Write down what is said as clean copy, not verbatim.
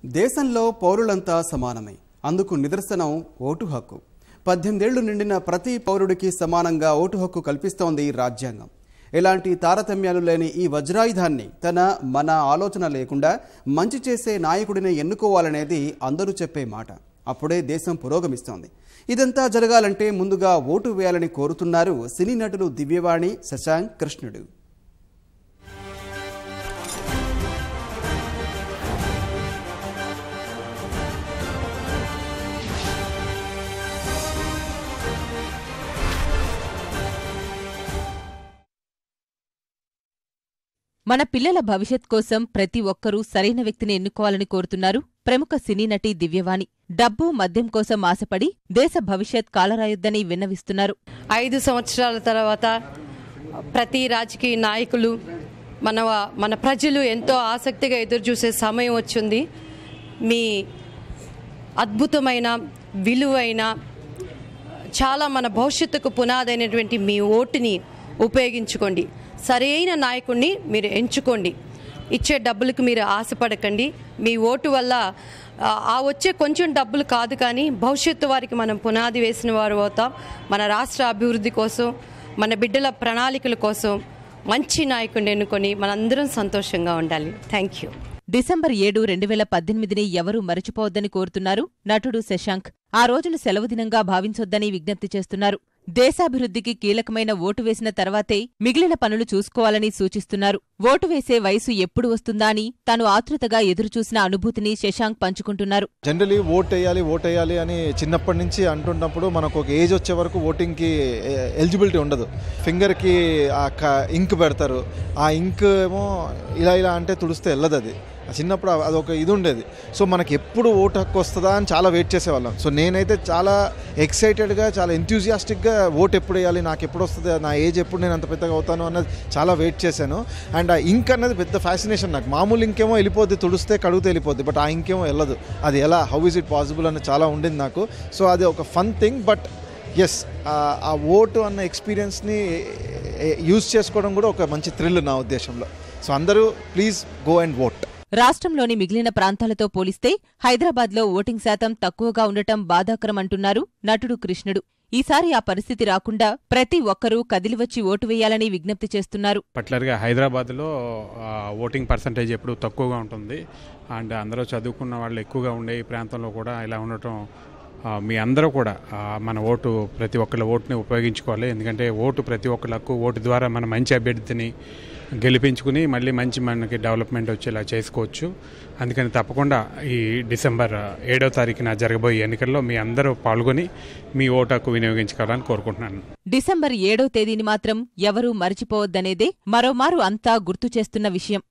దేశంలో పౌరులంతా సమానమే. అందుకు నిదర్శనం ఓటు హక్కు. 18 ఏళ్లు నిండిన ప్రతి పౌరుడికి సమానంగా ఓటు హక్కు కల్పిస్తోంది రాజ్యాంగం. ఎలాంటి తారతమ్యాలు లేని ఈ వజ్రాయుధాన్ని మన ఆలోచన లేకుండా మంచి చేసే నాయకుడిని ఎన్నుకోవాలనేది అందరూ చెప్పే మాట. అప్పుడే దేశం పురోగమిస్తోంది. ఇదంతా జరగాలంటే ముందుగా ఓటు వేయాలని కోరుతున్నారు సినీ నటులు దివ్యవాణి, శశాంక్, కృష్ణుడు. మన పిల్లల భవిష్యత్ కోసం ప్రతి ఒక్కరూ సరైన వ్యక్తిని ఎన్నుకోవాలని కోరుతున్నారు ప్రముఖ సినీ నటి దివ్యవాణి. డబ్బు, మద్యం కోసం ఆశపడి దేశ భవిష్యత్ కాలరాయొద్దని విన్నవిస్తున్నారు. 5 సంవత్సరాల తర్వాత ప్రతి రాజకీయ నాయకులు మన ప్రజలు ఎంతో ఆసక్తిగా ఎదురుచూసే సమయం వచ్చింది. మీ అద్భుతమైన, విలువైన, చాలా మన భవిష్యత్తుకు పునాదైనటువంటి మీ ఓటుని ఉపయోగించుకోండి. సరైన నాయకుడిని మీరు ఎంచుకోండి. ఇచ్చే డబ్బులకు మీరు ఆశపడకండి. మీ ఓటు వల్ల ఆ వచ్చే కొంచెం డబ్బులు కాదు, కానీ భవిష్యత్తు వారికి మనం పునాది వేసిన వారు అవుతాం. మన రాష్ట్ర అభివృద్ధి కోసం, మన బిడ్డల ప్రణాళికల కోసం మంచి నాయకుడిని ఎన్నుకొని మనందరం సంతోషంగా ఉండాలి. Thank you. డిసెంబర్ 7, 2018ని ఎవరూ మరచిపోవద్దని కోరుతున్నారు నటుడు శశాంక్. ఆ రోజును సెలవు దినంగా భావించొద్దని విజ్ఞప్తి చేస్తున్నారు. దేశాభివృద్ధికి కీలకమైన ఓటు వేసిన తర్వాతే మిగిలిన పనులు చూసుకోవాలని సూచిస్తున్నారు. ఓటు వేసే వయసు ఎప్పుడు వస్తుందా అని తాను ఆతృతగా ఎదురుచూసిన అనుభూతిని శశాంక్ పంచుకుంటున్నారు. జనరలీ ఓటేయాలి అని చిన్నప్పటి నుంచి అంటున్నప్పుడు మనకు ఒక ఏజ్ వచ్చే వరకు ఓటింగ్కి ఎలిజిబిలిటీ ఉండదు. ఫింగర్కి ఇంక్ పెడతారు. ఆ ఇంక్ ఏమో ఇలా అంటే తుడిస్తే వెళ్ళదు. అది చిన్నప్పుడు అదొక ఇది ఉండేది. సో మనకి ఎప్పుడు ఓటు హక్కు వస్తుందా అని చాలా వెయిట్ చేసేవాళ్ళం. సో నేనైతే చాలా ఎక్సైటెడ్గా, చాలా ఎంతూజియాస్టిక్గా ఓటు ఎప్పుడు వేయాలి, నాకు ఎప్పుడు వస్తుంది, నా ఏజ్ ఎప్పుడు నేను అంత పెద్దగా అవుతాను అన్నది చాలా వెయిట్ చేశాను. అండ్ ఆ ఇంక్ అన్నది పెద్ద ఫ్యాసినేషన్ నాకు. మామూలు ఇంకేమో వెళ్ళిపోద్ది, తుడిస్తే కడుగుతే వెళ్ళిపోద్ది, బట్ ఆ ఇంకేమో వెళ్ళదు. అది ఎలా, హౌ ఇస్ ఇట్ పాసిబుల్ అని చాలా ఉండింది నాకు. సో అది ఒక ఫన్ థింగ్. బట్ ఎస్, ఆ ఓటు అన్న ఎక్స్పీరియన్స్ని యూజ్ చేసుకోవడం కూడా ఒక మంచి థ్రిల్ నా ఉద్దేశంలో. సో అందరూ ప్లీజ్ గో అండ్ ఓట్. రాష్ట్రంలోని మిగిలిన ప్రాంతాలతో పోలిస్తే హైదరాబాద్లో ఓటింగ్ శాతం తక్కువగా ఉండటం బాధాకరమంటున్నారు నటుడు కృష్ణుడు. ఈసారి ఆ పరిస్థితి రాకుండా ప్రతి ఒక్కరూ కదిలివచ్చి ఓటు వేయాలని విజ్ఞప్తి చేస్తున్నారు. పర్టికులర్గా హైదరాబాద్లో ఓటింగ్ పర్సంటేజ్ ఎప్పుడు తక్కువగా ఉంటుంది. అండ్ అందరూ చదువుకున్న వాళ్ళు ఎక్కువగా ఉండే ఈ ప్రాంతంలో కూడా ఇలా ఉండటం, మీ అందరూ కూడా మన ఓటు, ప్రతి ఒక్కళ్ళ ఓటుని ఉపయోగించుకోవాలి. ఎందుకంటే ఓటు ప్రతి ఒక్కళ్ళకు, ఓటు ద్వారా మన మంచి అభ్యర్థిని గెలిపించుకుని మళ్ళీ మంచి మనకి డెవలప్మెంట్ వచ్చేలా చేసుకోవచ్చు. అందుకని తప్పకుండా ఈ డిసెంబర్ 7వ తారీఖున జరగబోయే ఎన్నికల్లో మీ అందరూ పాల్గొని మీ ఓటు హక్కు వినియోగించుకోవాలని కోరుకుంటున్నాను. డిసెంబర్ 7వ తేదీని మాత్రం ఎవరూ మరిచిపోవద్దనేదే మరోమారు అంతా గుర్తు చేస్తున్న విషయం.